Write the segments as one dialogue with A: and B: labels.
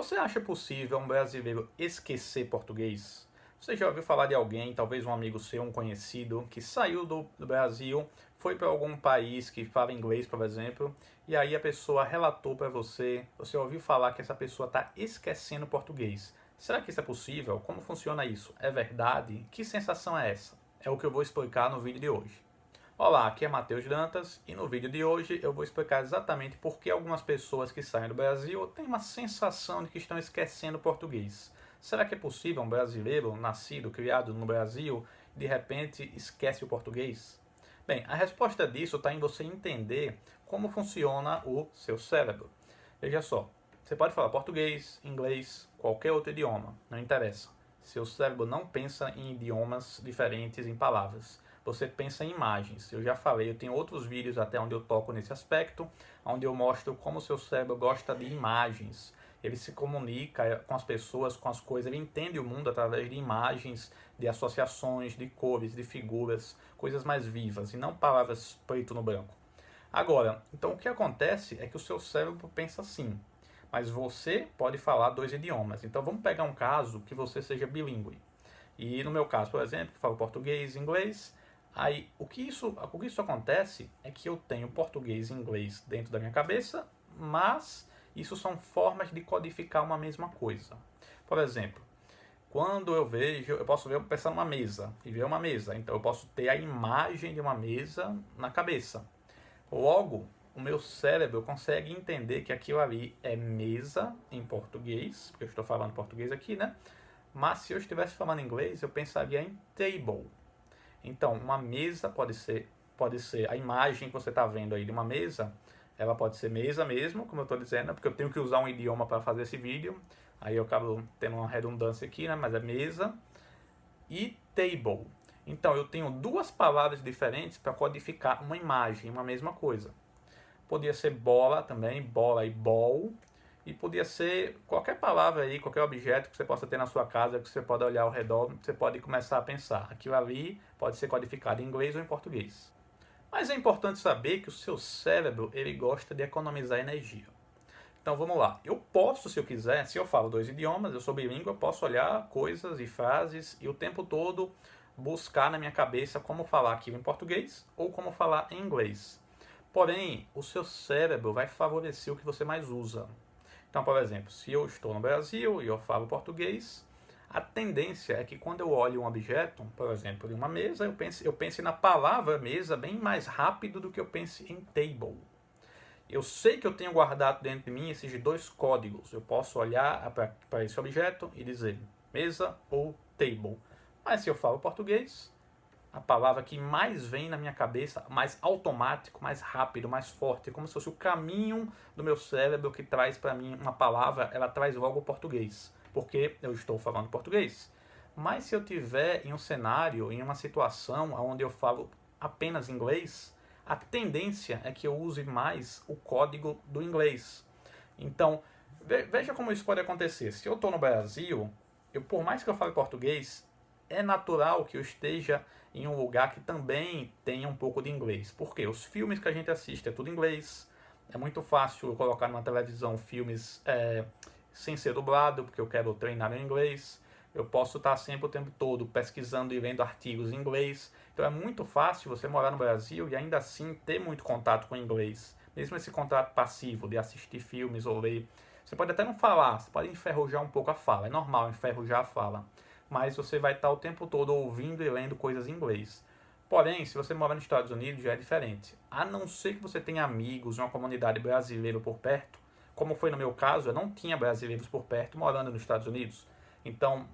A: Você acha possível um brasileiro esquecer português? Você já ouviu falar de alguém, talvez um amigo seu, um conhecido, que saiu do Brasil, foi para algum país que fala inglês, por exemplo, e aí a pessoa relatou para você, você ouviu falar que essa pessoa está esquecendo português. Será que isso é possível? Como funciona isso? É verdade? Que sensação é essa? É o que eu vou explicar no vídeo de hoje. Olá, aqui é Matheus Dantas e no vídeo de hoje eu vou explicar exatamente por que algumas pessoas que saem do Brasil têm uma sensação de que estão esquecendo português. Será que é possível um brasileiro nascido, criado no Brasil, de repente esquece o português? Bem, a resposta disso está em você entender como funciona o seu cérebro. Veja só, você pode falar português, inglês, qualquer outro idioma, não interessa. Seu cérebro não pensa em idiomas diferentes, em palavras. Você pensa em imagens. Eu já falei, eu tenho outros vídeos até onde eu toco nesse aspecto, onde eu mostro como o seu cérebro gosta de imagens. Ele se comunica com as pessoas, com as coisas, ele entende o mundo através de imagens, de associações, de cores, de figuras, coisas mais vivas, e não palavras preto no branco. Agora, então o que acontece é que o seu cérebro pensa assim, mas você pode falar dois idiomas. Então vamos pegar um caso que você seja bilíngue. E no meu caso, por exemplo, que falo português e inglês, aí o que isso acontece é que eu tenho português e inglês dentro da minha cabeça, mas isso são formas de codificar uma mesma coisa. Por exemplo, quando eu posso pensar numa mesa e ver uma mesa, então eu posso ter a imagem de uma mesa na cabeça. Logo, o meu cérebro consegue entender que aquilo ali é mesa em português, porque eu estou falando português aqui, né? Mas se eu estivesse falando inglês, eu pensaria em table. Então, uma mesa pode ser a imagem que você está vendo aí de uma mesa, ela pode ser mesa mesmo, como eu estou dizendo, porque eu tenho que usar um idioma para fazer esse vídeo, aí eu acabo tendo uma redundância aqui, né? Mas é mesa e table. Então, eu tenho duas palavras diferentes para codificar uma imagem, uma mesma coisa. Podia ser bola também, bola e ball. E podia ser qualquer palavra aí, qualquer objeto que você possa ter na sua casa, que você pode olhar ao redor, você pode começar a pensar. Aquilo ali pode ser codificado em inglês ou em português. Mas é importante saber que o seu cérebro, ele gosta de economizar energia. Então vamos lá. Eu posso, se eu quiser, se eu falo dois idiomas, eu sou bilíngue, eu posso olhar coisas e frases e o tempo todo buscar na minha cabeça como falar aquilo em português ou como falar em inglês. Porém, o seu cérebro vai favorecer o que você mais usa. Então, por exemplo, se eu estou no Brasil e eu falo português, a tendência é que quando eu olho um objeto, por exemplo, em uma mesa, eu pense na palavra mesa bem mais rápido do que eu pense em table. Eu sei que eu tenho guardado dentro de mim esses dois códigos. Eu posso olhar para esse objeto e dizer mesa ou table. Mas se eu falo português, a palavra que mais vem na minha cabeça, mais automático, mais rápido, mais forte, como se fosse o caminho do meu cérebro que traz para mim uma palavra, ela traz logo o português, porque eu estou falando português. Mas se eu tiver em um cenário, em uma situação onde eu falo apenas inglês, a tendência é que eu use mais o código do inglês. Então, veja como isso pode acontecer. Se eu estou no Brasil, por mais que eu fale português, é natural que eu esteja em um lugar que também tenha um pouco de inglês. Porque os filmes que a gente assiste é tudo em inglês. É muito fácil eu colocar numa televisão filmes sem ser dublado, porque eu quero treinar em inglês. Eu posso estar sempre o tempo todo pesquisando e lendo artigos em inglês. Então é muito fácil você morar no Brasil e ainda assim ter muito contato com o inglês. Mesmo esse contato passivo de assistir filmes ou ler. Você pode até não falar, você pode enferrujar um pouco a fala. É normal enferrujar a fala. Mas você vai estar o tempo todo ouvindo e lendo coisas em inglês. Porém, se você mora nos Estados Unidos, já é diferente. A não ser que você tenha amigos, uma comunidade brasileira por perto, como foi no meu caso, eu não tinha brasileiros por perto morando nos Estados Unidos. Então,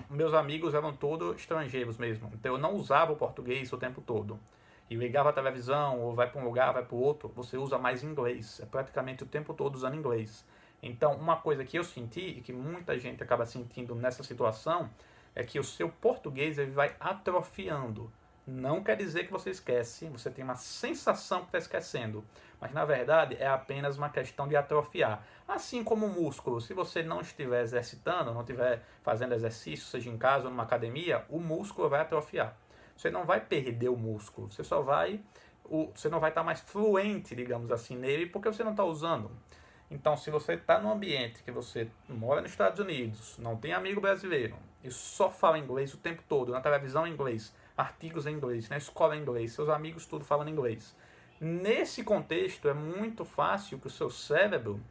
A: meus amigos eram todos estrangeiros mesmo. Então, eu não usava o português o tempo todo. E ligava a televisão, ou vai para um lugar, vai para o outro, você usa mais inglês. É praticamente o tempo todo usando inglês. Então, uma coisa que eu senti, e que muita gente acaba sentindo nessa situação, é que o seu português ele vai atrofiando. Não quer dizer que você esquece, você tem uma sensação que está esquecendo, mas na verdade é apenas uma questão de atrofiar. Assim como o músculo, se você não estiver exercitando, não estiver fazendo exercício, seja em casa ou numa academia, o músculo vai atrofiar. Você não vai perder o músculo, você não vai estar mais fluente, digamos assim, nele, porque você não está usando. Então, se você está num ambiente que você mora nos Estados Unidos, não tem amigo brasileiro e só fala inglês o tempo todo, na televisão em inglês, artigos em inglês, na escola em inglês, seus amigos tudo falando inglês. Nesse contexto, é muito fácil que o seu cérebro,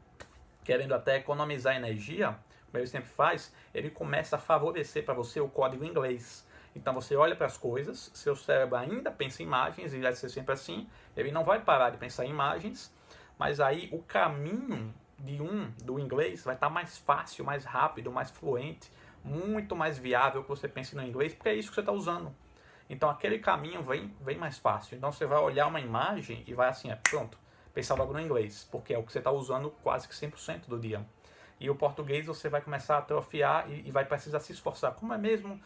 A: querendo até economizar energia, como ele sempre faz, ele começa a favorecer para você o código em inglês. Então você olha para as coisas, seu cérebro ainda pensa em imagens, e vai ser sempre assim, ele não vai parar de pensar em imagens, mas aí o caminho do inglês vai estar mais fácil, mais rápido, mais fluente, muito mais viável que você pense no inglês, porque é isso que você está usando. Então aquele caminho vem mais fácil. Então você vai olhar uma imagem e vai assim, pronto, pensar logo no inglês, porque é o que você está usando quase que 100% do dia. E o português você vai começar a atrofiar e vai precisar se esforçar. Como é mesmo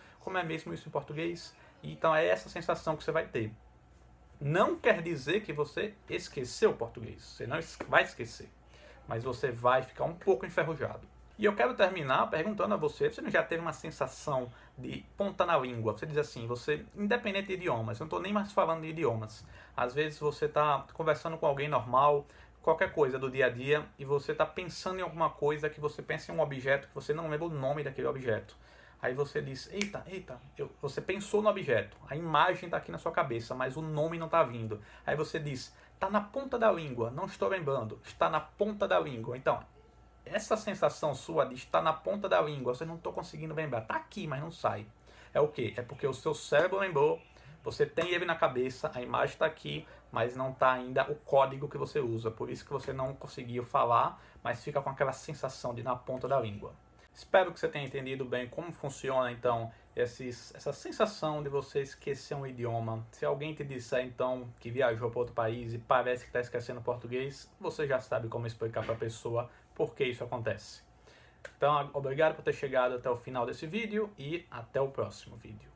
A: isso em português? Então é essa sensação que você vai ter. Não quer dizer que você esqueceu o português. Você não vai esquecer. Mas você vai ficar um pouco enferrujado. E eu quero terminar perguntando a você, você não já teve uma sensação de ponta na língua? Você diz assim, você, independente de idiomas, eu não estou nem mais falando de idiomas. Às vezes você está conversando com alguém normal, qualquer coisa do dia a dia, e você está pensando em alguma coisa que você pensa em um objeto que você não lembra o nome daquele objeto. Aí você diz, eita, você pensou no objeto, a imagem está aqui na sua cabeça, mas o nome não está vindo. Aí você diz, está na ponta da língua, não estou lembrando, está na ponta da língua. Então, essa sensação sua de estar na ponta da língua, você não está conseguindo lembrar, está aqui, mas não sai. É o quê? É porque o seu cérebro lembrou, você tem ele na cabeça, a imagem está aqui, mas não está ainda o código que você usa. Por isso que você não conseguiu falar, mas fica com aquela sensação de na ponta da língua. Espero que você tenha entendido bem como funciona, então, essa sensação de você esquecer um idioma. Se alguém te disser, então, que viajou para outro país e parece que está esquecendo português, você já sabe como explicar para a pessoa por que isso acontece. Então, obrigado por ter chegado até o final desse vídeo e até o próximo vídeo.